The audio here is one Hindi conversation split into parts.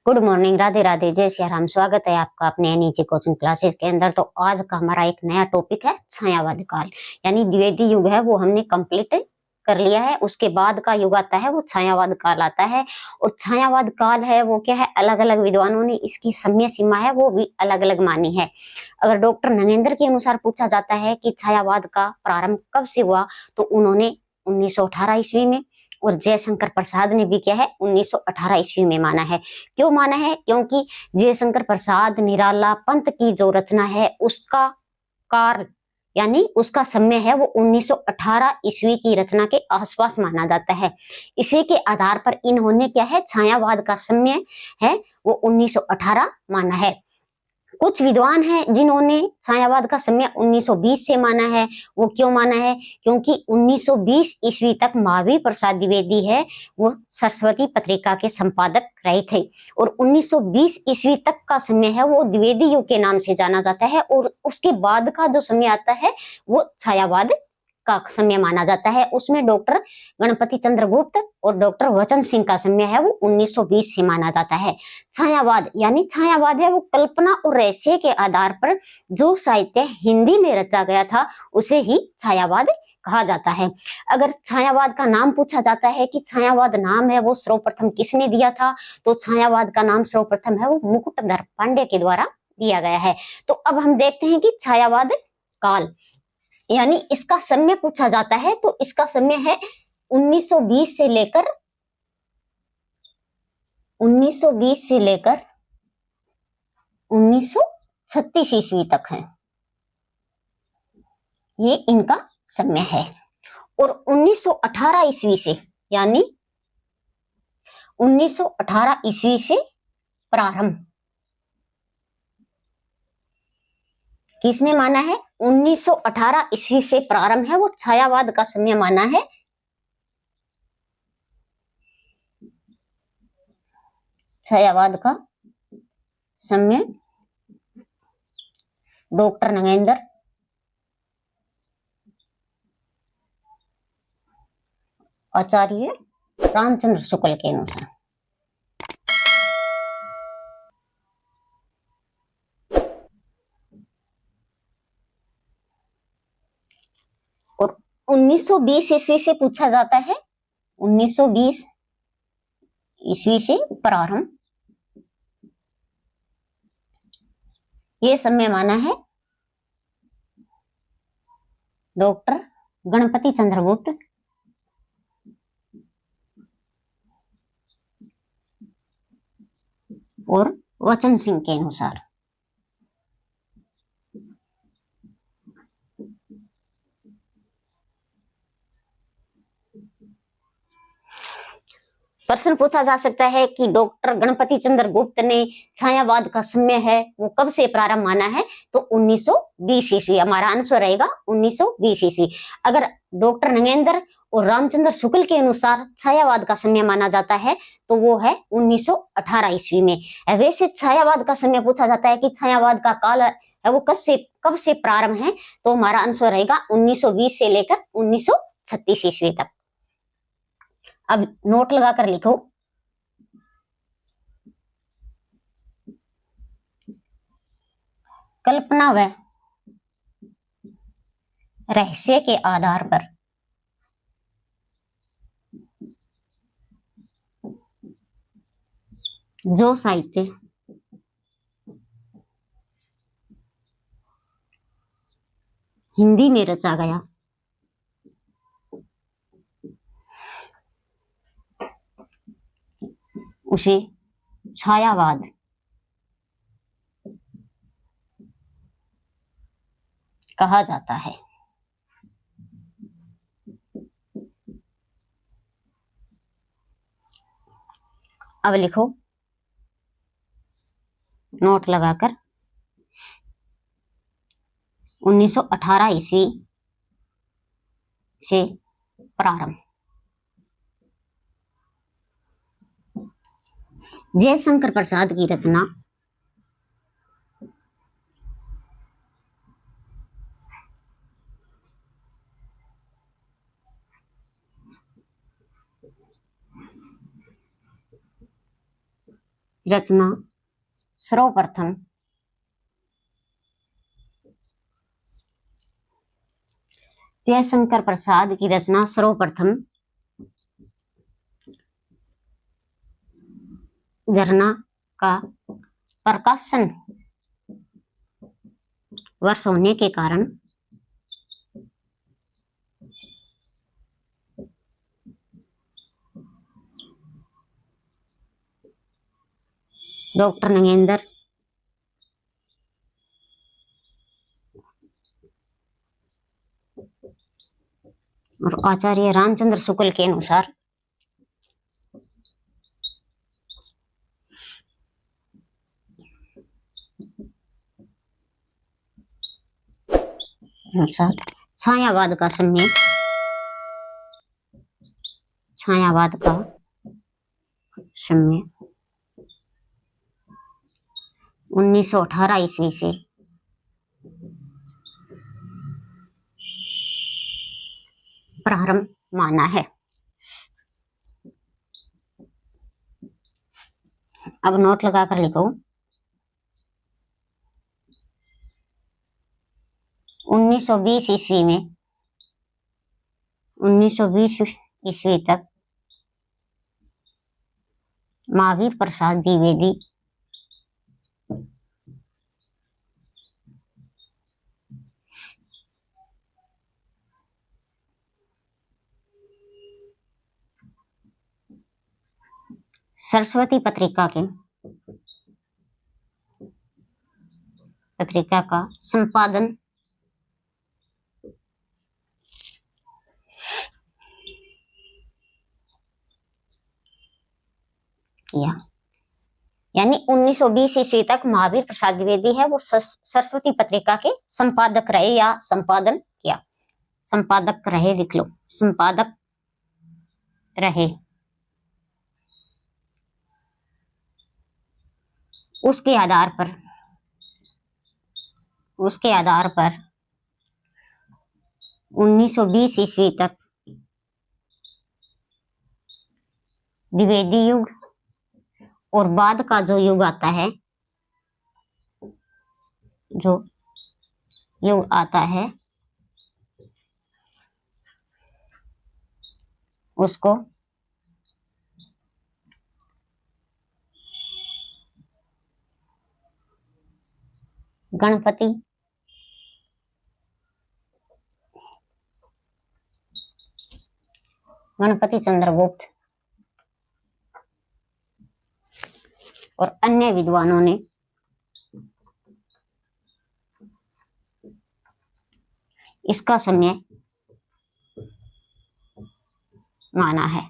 गुड मॉर्निंग, राधे राधे, जय श्री राम। स्वागत है आपका अपने नीचे कोचिंग क्लासेस के अंदर। तो आज का हमारा एक नया टॉपिक है छायावाद काल, यानी द्विवेदी युग है वो हमने कंप्लीट कर लिया है। उसके बाद का युग आता है वो छायावाद काल आता है। और छायावाद काल है वो क्या है, अलग अलग विद्वानों ने इसकी समय सीमा है वो भी अलग अलग मानी है। अगर डॉक्टर नगेंद्र के अनुसार पूछा जाता है कि छायावाद का प्रारंभ कब से हुआ, तो उन्होंने 1918 ईस्वी में, और जयशंकर प्रसाद ने भी क्या है 1918 ईस्वी में माना है। क्यों माना है? क्योंकि जयशंकर प्रसाद निराला पंथ की जो रचना है उसका काल यानी उसका समय है वो 1918 ईस्वी की रचना के आसपास माना जाता है। इसी के आधार पर इन्होंने क्या है छायावाद का समय है वो 1918 माना है। कुछ विद्वान हैं जिन्होंने छायावाद का समय 1920 से माना है। वो क्यों माना है? क्योंकि 1920 ईस्वी तक महावीर प्रसाद द्विवेदी है वो सरस्वती पत्रिका के संपादक रहे थे, और 1920 ईस्वी तक का समय है वो द्विवेदी युग के नाम से जाना जाता है। और उसके बाद का जो समय आता है वो छायावाद का समय माना जाता है। उसमें डॉक्टर गणपति चंद्र गुप्त और डॉक्टर वचन सिंह का समय है वो 1920 से माना जाता है। छायावाद यानी छायावाद है वो कल्पना और रहस्य के आधार पर जो साहित्य हिंदी में रचा गया था उसे ही छायावाद कहा जाता है। अगर छायावाद का नाम पूछा जाता है कि छायावाद नाम है वो सर्वप्रथम किसने दिया था, तो छायावाद का नाम सर्वप्रथम है वो मुकुटधर पांडे के द्वारा दिया गया है। तो अब हम देखते हैं कि छायावाद काल यानी इसका समय पूछा जाता है तो इसका समय है 1920 से लेकर 1936 ईस्वी तक है, ये इनका समय है। और 1918 ईस्वी से यानी 1918 ईस्वी से प्रारंभ किसने माना है? 1918 ईस्वी से प्रारंभ है वो छायावाद का समय माना है। छायावाद का समय डॉक्टर नगेंद्र आचार्य रामचंद्र शुक्ल के अनुसार। और 1920 ईस्वी से पूछा जाता है, 1920 ईस्वी से प्रारंभ ये समय माना है डॉक्टर गणपति चंद्रगुप्त और वचन सिंह के अनुसार। प्रश्न पूछा जा सकता है कि डॉक्टर गणपति चंद्र गुप्त ने छायावाद का समय है वो कब से प्रारंभ माना है, तो 1920 ईस्वी। हमारा आंसर रहेगा 1920 ईस्वी। अगर डॉक्टर नगेंद्र और रामचंद्र शुक्ल के अनुसार छायावाद का समय माना जाता है तो वो है 1918 ईस्वी में। वैसे छायावाद का समय पूछा जाता है कि छायावाद का काल है वो कब से प्रारंभ है, तो हमारा आंसर रहेगा 1920 से लेकर 1936 ईस्वी तक। अब नोट लगाकर लिखो, कल्पना व रहस्य के आधार पर जो साहित्य हिंदी में रचा गया उसे छायावाद कहा जाता है। अब लिखो नोट लगाकर, 1918 ईस्वी से प्रारंभ जयशंकर प्रसाद की रचना रचना सर्वप्रथम जयशंकर प्रसाद की रचना सर्वप्रथम झरना का प्रकाशन वर्ष होने के कारण डॉक्टर नगेंद्र और आचार्य रामचंद्र शुक्ल के अनुसार छायावाद का समय 1918 ईस्वी से प्रारंभ माना है। अब नोट लगाकर लिखो 1920 ईस्वी में 1920 ईस्वी तक महावीर प्रसाद द्विवेदी सरस्वती पत्रिका का संपादन किया। यानी 1920 ईस्वी तक महावीर प्रसाद द्विवेदी है वो सरस्वती पत्रिका के संपादक रहे या संपादन किया। संपादक रहे लिख लो, संपादक रहे। उसके आधार पर 1920 ईस्वी तक द्विवेदी युग और बाद का जो युग आता है, उसको गणपति चंद्रगुप्त और अन्य विद्वानों ने इसका समय माना है।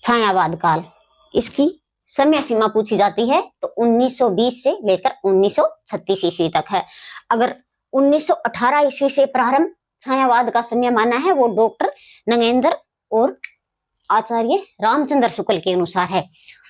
छायावाद काल, इसकी समय सीमा पूछी जाती है तो 1920 से लेकर 1936 ईस्वी तक है। अगर 1918 ईस्वी से प्रारंभ छायावाद का समय माना है वो डॉक्टर नगेंद्र और आचार्य रामचंद्र शुक्ल के अनुसार है।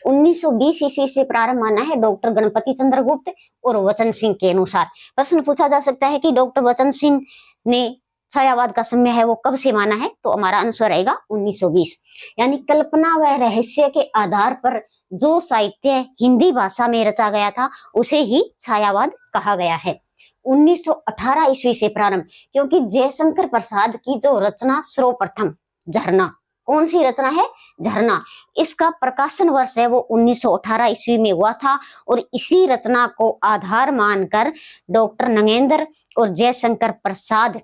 1920 ईस्वी से प्रारंभ माना है डॉक्टर गणपति चंद्रगुप्त और वचन सिंह के अनुसार। प्रश्न पूछा जा सकता है कि डॉक्टर वचन सिंह ने छायावाद का समय है वो कब से माना है, तो हमारा आंसर रहेगा 1920। यानी कल्पना व रहस्य के आधार पर जो साहित्य हिंदी भाषा में रचा गया था उसे ही छायावाद कहा गया है। 1918 ईस्वी से प्रारंभ, क्योंकि जयशंकर प्रसाद की जो रचना सर्वप्रथम झरना, कौन सी रचना है? झरना, इसका प्रकाशन वर्ष है वो 1918 ईस्वी में हुआ था और इसी रचना को आधार मानकर डॉक्टर नगेंद्र और जयशंकर प्रसाद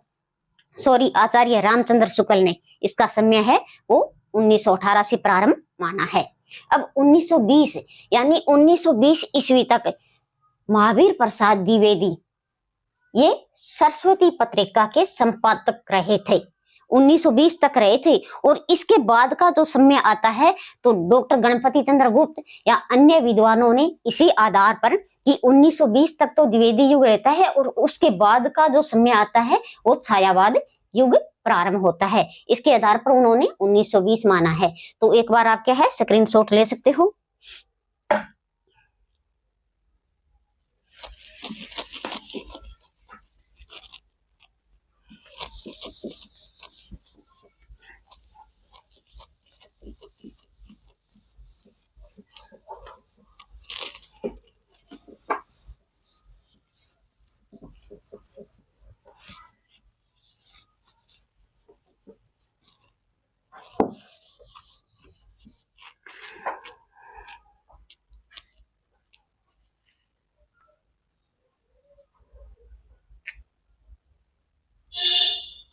आचार्य रामचंद्र शुक्ल ने इसका समय है वो 1918 से प्रारंभ माना है। अब 1920 यानी 1920 ईस्वी तक महावीर प्रसाद द्विवेदी ये सरस्वती पत्रिका के संपादक रहे थे, 1920 तक रहे थे। और इसके बाद का जो समय आता है तो डॉक्टर गणपति चंद्रगुप्त या अन्य विद्वानों ने इसी आधार पर कि 1920 तक तो द्विवेदी युग रहता है और उसके बाद का जो समय आता है वो छायावाद युग प्रारंभ होता है, इसके आधार पर उन्होंने 1920 माना है। तो एक बार आप क्या है स्क्रीनशॉट ले सकते हो।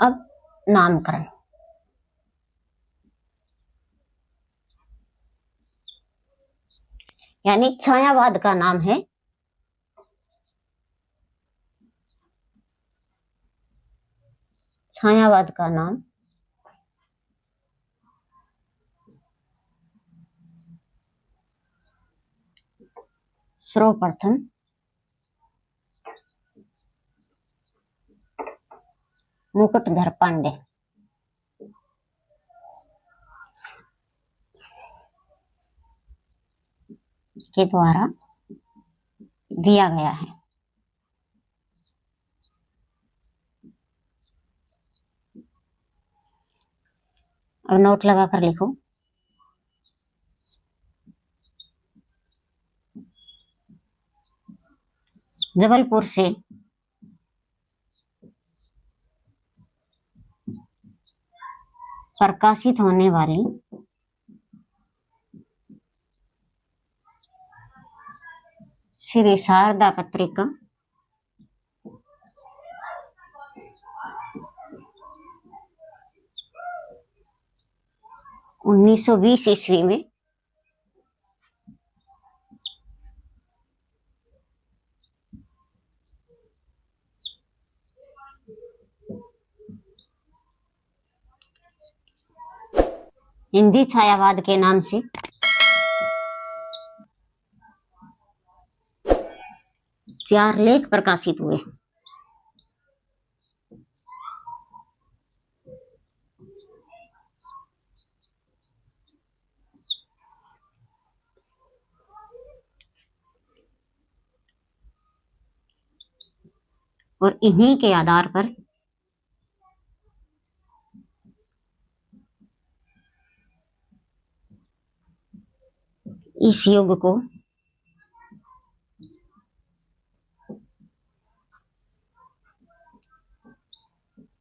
अब नामकरण, यानी छायावाद का नाम है छायावाद का नाम सर्वप्रथम मुकुटधर पांडे के द्वारा दिया गया है। अब नोट लगा कर लिखो। जबलपुर से प्रकाशित होने वाली श्री शारदा पत्रिका 1920 ईस्वी में हिंदी छायावाद के नाम से चार लेख प्रकाशित हुए। और इन्हीं के आधार पर इस युग को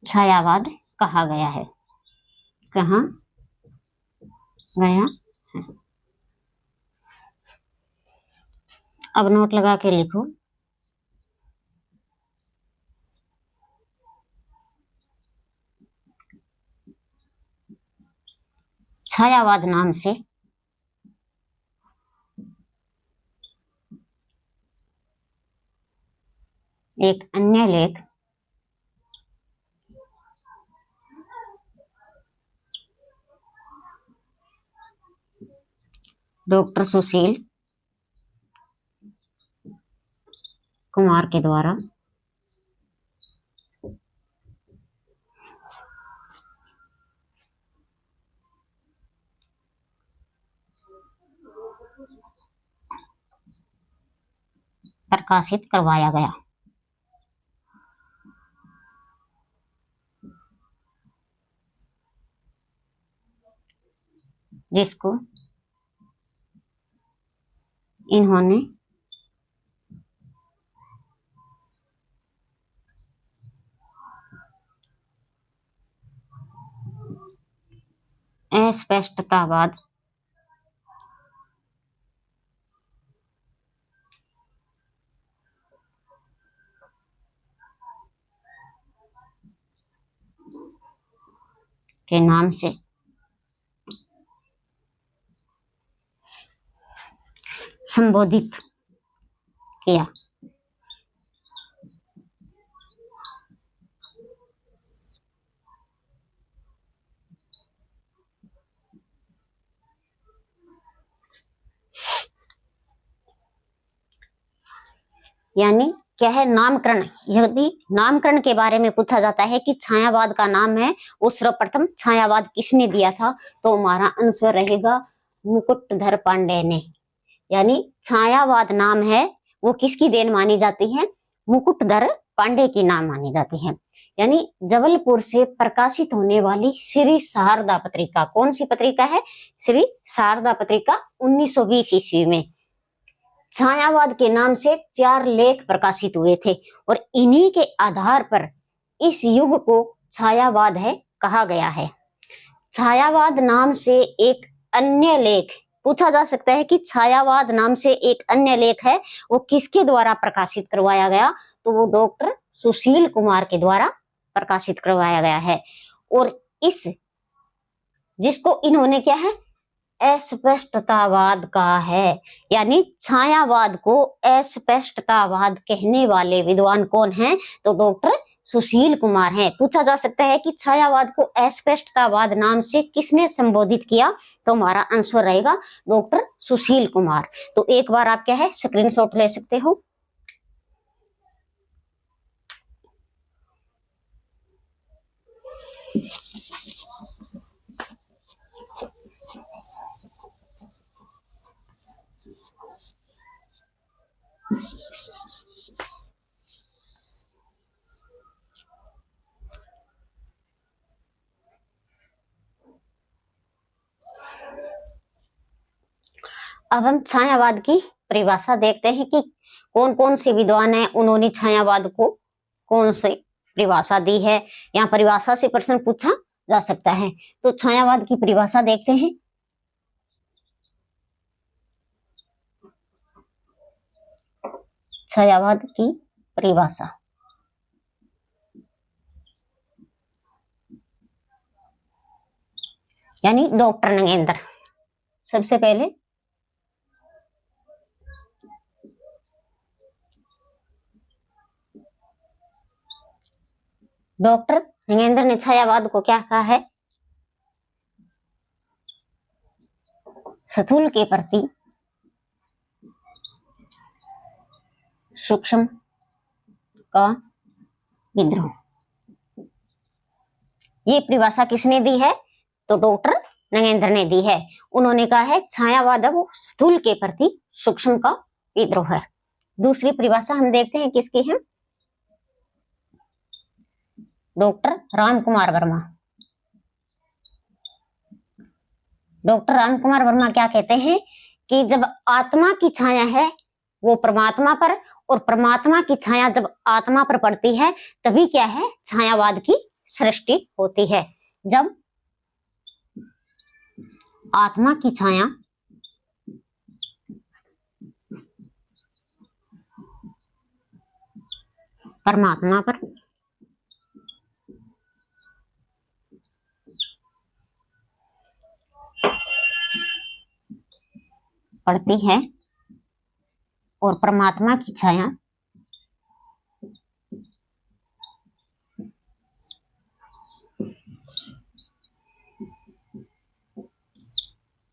छायावाद कहा गया है। कहा गया है। अब नोट लगा के लिखो। छायावाद नाम से एक अन्य लेख डॉक्टर सुशील कुमार के द्वारा प्रकाशित करवाया गया। जिसको इन्होंने अस्पष्टतावाद के नाम से संबोधित किया। यानी क्या है नामकरण। यदि नामकरण के बारे में पूछा जाता है कि छायावाद का नाम है वो सर्वप्रथम छायावाद किसने दिया था, तो हमारा आंसर रहेगा मुकुटधर पांडे ने। यानी छायावाद नाम है वो किसकी देन मानी जाती है, मुकुटधर पांडे की नाम मानी जाती है। यानी जबलपुर से प्रकाशित होने वाली श्री शारदा पत्रिका, कौन सी पत्रिका है, श्री शारदा पत्रिका 1920 ईस्वी में छायावाद के नाम से 4 लेख प्रकाशित हुए थे। और इन्हीं के आधार पर इस युग को छायावाद है कहा गया है। छायावाद नाम से एक अन्य लेख पूछा जा सकता है कि छायावाद नाम से एक अन्य लेख है वो किसके द्वारा प्रकाशित करवाया गया, तो वो डॉक्टर सुशील कुमार के द्वारा प्रकाशित करवाया गया है। और इस जिसको इन्होंने क्या है अस्पष्टतावाद कहा है, यानी छायावाद को अस्पष्टतावाद कहने वाले विद्वान कौन हैं? तो डॉक्टर सुशील कुमार हैं। पूछा जा सकता है कि छायावाद को अस्पष्टतावाद नाम से किसने संबोधित किया? तो हमारा आंसर रहेगा डॉक्टर सुशील कुमार। तो एक बार आप क्या है स्क्रीनशॉट ले सकते हो। अब हम छायावाद की परिभाषा देखते हैं कि कौन कौन से विद्वान हैं, उन्होंने छायावाद को कौन सी परिभाषा दी है। यहाँ परिभाषा से प्रश्न पूछा जा सकता है। तो छायावाद की परिभाषा देखते हैं। छायावाद की परिभाषा यानी डॉक्टर नगेंद्र। सबसे पहले डॉक्टर नगेंद्र ने छायावाद को क्या कहा है? स्थूल के प्रति सूक्ष्म का विद्रोह। ये परिभाषा किसने दी है? तो डॉक्टर नगेंद्र ने दी है। उन्होंने कहा है छायावाद वो स्थूल के प्रति सूक्ष्म का विद्रोह है। दूसरी परिभाषा हम देखते हैं किसकी है? डॉक्टर राम कुमार वर्मा। डॉक्टर राम कुमार वर्मा क्या कहते हैं कि जब आत्मा की छाया है वो परमात्मा पर, और परमात्मा की छाया जब आत्मा पर पड़ती है तभी क्या है छायावाद की सृष्टि होती है। जब आत्मा की छाया परमात्मा पर पड़ती है और परमात्मा की छाया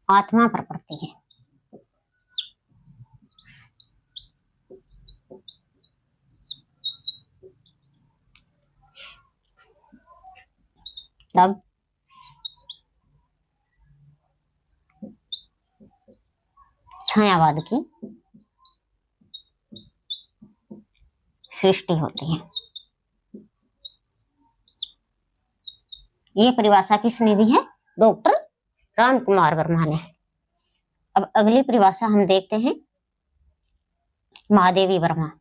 आत्मा पर पड़ती है, तब छायावाद की सृष्टि होती है। ये परिभाषा किसने दी है? डॉक्टर राम कुमार वर्मा ने। अब अगली परिभाषा हम देखते हैं महादेवी वर्मा।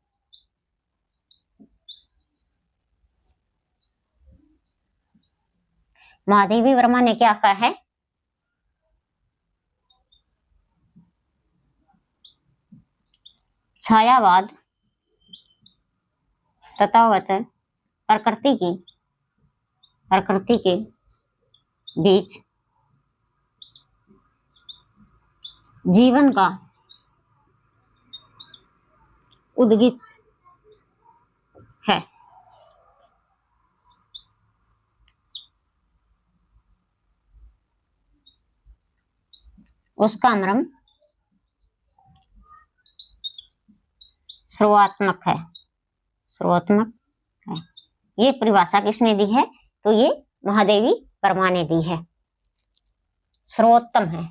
महादेवी वर्मा ने क्या कहा है? छायावाद तथावत प्रकृति के बीच जीवन का उद्गित है। उसका मर्म सर्वात्मक है। ये परिभाषा किसने दी है? तो ये महादेवी वर्मा ने दी है। सर्वोत्तम है।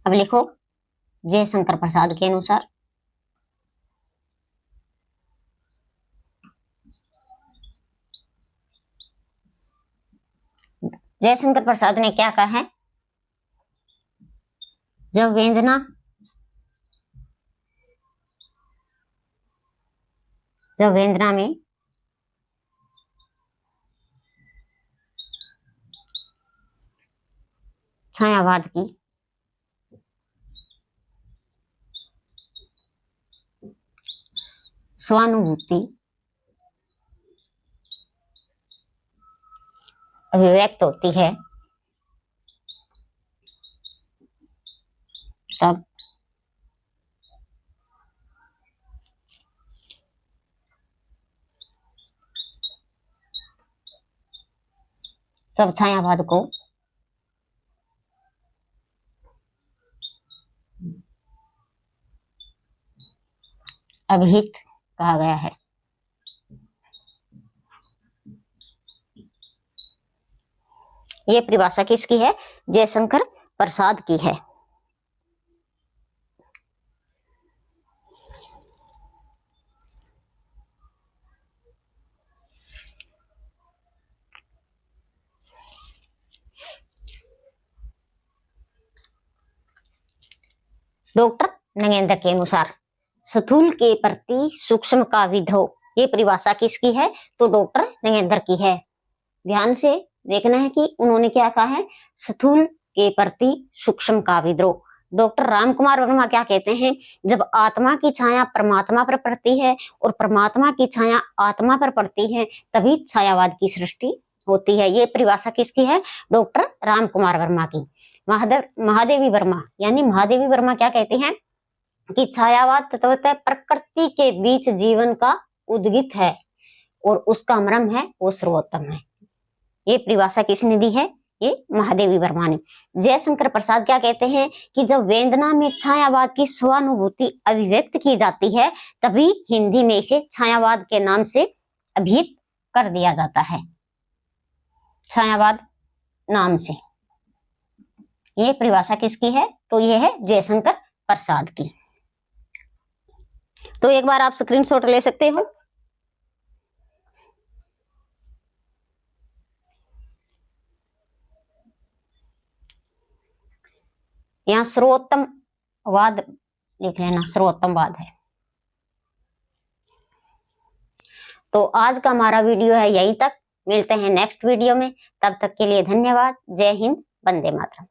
अब लिखो जयशंकर प्रसाद के अनुसार जयशंकर प्रसाद ने क्या कहा है? जब वेदना में छायावाद की स्वानुभूति अभिव्यक्त होती है तब छायावाद को अभिहित कहा गया है। ये परिभाषा किसकी है? जयशंकर प्रसाद की है। डॉक्टर नगेंद्र के अनुसार स्थूल के प्रति सूक्ष्म का विद्रोह, ये परिभाषा किसकी है? तो डॉक्टर नगेंद्र की है। ध्यान से देखना है कि उन्होंने क्या कहा है, स्थूल के प्रति सूक्ष्म का विद्रोह। डॉक्टर रामकुमार वर्मा क्या कहते हैं, जब आत्मा की छाया परमात्मा पर पड़ती है और परमात्मा की छाया आत्मा पर पड़ती है तभी छायावाद की सृष्टि होती है। ये परिभाषा किसकी है? डॉक्टर रामकुमार वर्मा की। महादेवी वर्मा यानी महादेवी वर्मा क्या कहते हैं कि छायावाद तत्वतः प्रकृति के बीच जीवन का उद्गित है और उसका मर्म है वो सर्वोत्तम है। ये परिभाषा किसने दी है? ये महादेवी वर्मा ने। जयशंकर प्रसाद क्या कहते हैं कि जब वेदना में छायावाद की स्वानुभूति अभिव्यक्त की जाती है तभी हिंदी में इसे छायावाद के नाम से अभिहित कर दिया जाता है, छायावाद नाम से। ये परिभाषा किसकी है? तो ये है जयशंकर प्रसाद की। तो एक बार आप स्क्रीनशॉट ले सकते हो। यहाँ सर्वोत्तमवाद लिख लेना, सर्वोत्तमवाद है। तो आज का हमारा वीडियो है यहीं तक। मिलते हैं नेक्स्ट वीडियो में, तब तक के लिए धन्यवाद। जय हिंद, वंदे मातरम।